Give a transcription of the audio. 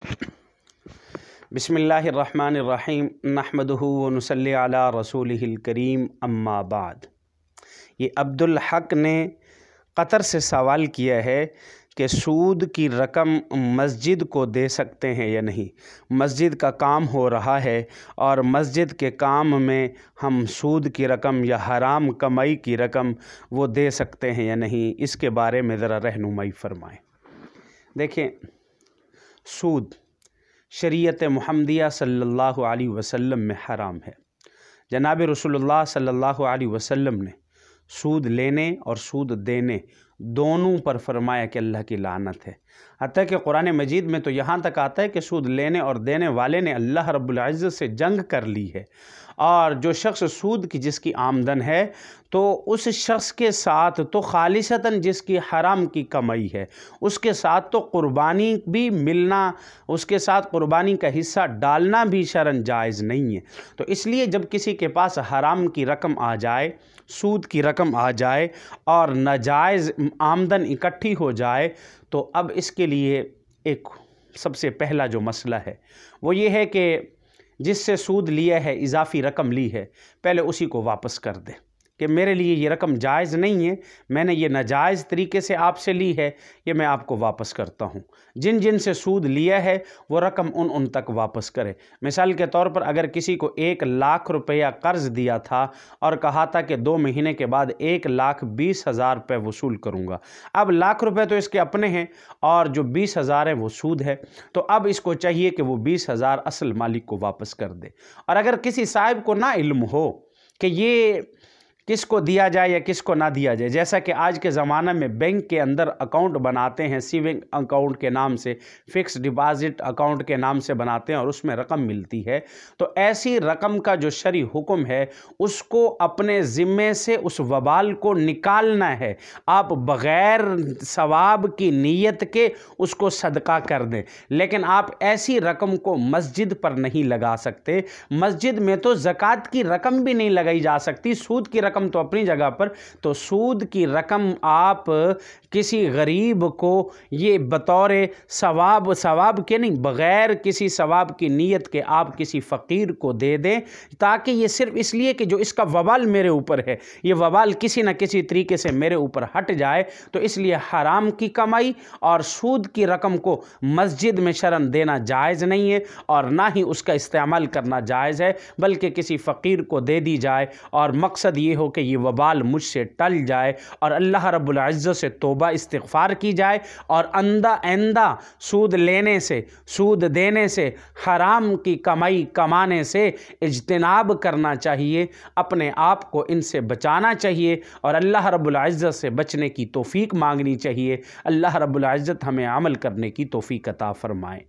بسم اللہ الرحمن الرحیم نحمدہ ونصلی علی رسولہ الکریم اما بعد۔ یہ عبدالحق نے قطر سے سوال کیا ہے کہ سود کی رقم مسجد کو دے سکتے ہیں یا نہیں۔ مسجد کا کام ہو رہا ہے اور مسجد کے کام میں ہم سود کی رقم یا حرام کمائی کی رقم وہ دے سکتے ہیں یا نہیں، اس کے بارے میں ذرا رہنمائی فرمائیں۔ دیکھیں، سود شریعت محمدیہ صلی اللہ علیہ وسلم میں حرام ہے۔ جناب رسول اللہ صلی اللہ علیہ وسلم نے سود لینے اور سود دینے دونوں پر فرمایا کہ اللہ کی لعنت ہے۔ حتیٰ کہ قرآن مجید میں تو یہاں تک آتا ہے کہ سود لینے اور دینے والے نے اللہ رب العزت سے جنگ کر لی ہے، اور جو شخص سود کی جس کی آمدن ہے تو اس شخص کے ساتھ تو خالصتاً جس کی حرام کی کمائی ہے اس کے ساتھ تو قربانی بھی ملنا، اس کے ساتھ قربانی کا حصہ ڈالنا بھی شرعاً جائز نہیں ہے۔ تو اس لیے جب کسی کے پاس حرام کی رقم آ جائے، سود کی رقم آ جائے اور ناجائز آمدن اکٹھی ہو جائے تو اب اس کے لیے ایک سب سے پہلا جو مسئلہ ہے وہ یہ ہے کہ جس سے سود لیا ہے، اضافی رقم لی ہے، پہلے اسی کو واپس کر دے کہ میرے لیے یہ رقم جائز نہیں ہے، میں نے یہ ناجائز طریقے سے آپ سے لی ہے، یہ میں آپ کو واپس کرتا ہوں۔ جن جن سے سود لیا ہے وہ رقم ان تک واپس کرے۔ مثال کے طور پر اگر کسی کو 1,00,000 روپیہ قرض دیا تھا اور کہا تھا کہ 2 مہینے کے بعد 1,20,000 روپے وصول کروں گا، اب 1,00,000 روپے تو اس کے اپنے ہیں اور جو 20,000 ہے وہ سود ہے، تو اب اس کو چاہیے کہ وہ 20,000 اصل مالک کو واپس کر دے۔ اور اگر کسی صاحب کو نہ علم ہو کہ یہ کس کو دیا جائے یا کس کو نہ دیا جائے، جیسا کہ آج کے زمانہ میں بینک کے اندر اکاؤنٹ بناتے ہیں، سیونگ اکاؤنٹ کے نام سے، فکس ڈپازٹ اکاؤنٹ کے نام سے بناتے ہیں اور اس میں رقم ملتی ہے، تو ایسی رقم کا جو شرعی حکم ہے اس کو اپنے ذمے سے اس وبال کو نکالنا ہے۔ آپ بغیر ثواب کی نیت کے اس کو صدقہ کر دیں، لیکن آپ ایسی رقم کو مسجد پر نہیں لگا سکتے۔ مسجد میں تو زکوٰۃ کی رقم بھی نہیں لگائی جا سکتی، سود کی رقم تو اپنی جگہ پر، تو سود کی رقم آپ کسی غریب کو یہ بطور ثواب کے نہیں، بغیر کسی ثواب کی نیت کے آپ کسی فقیر کو دے دیں، تاکہ یہ صرف اس لیے کہ جو اس کا وبال میرے اوپر ہے، یہ وبال کسی نہ کسی طریقے سے میرے اوپر ہٹ جائے۔ تو اس لیے حرام کی کمائی اور سود کی رقم کو مسجد میں شرعاً دینا جائز نہیں ہے اور نہ ہی اس کا استعمال کرنا جائز ہے، بلکہ کسی فقیر کو دے دی جائے اور مقصد یہ ہو کہ یہ وبال مجھ سے ٹل جائے اور اللہ رب العزت سے توبہ استغفار کی جائے، اور آئندہ سود لینے سے، سود دینے سے، حرام کی کمائی کمانے سے اجتناب کرنا چاہیے، اپنے آپ کو ان سے بچانا چاہیے اور اللہ رب العزت سے بچنے کی توفیق مانگنی چاہیے۔ اللہ رب العزت ہمیں عمل کرنے کی توفیق عطا فرمائے۔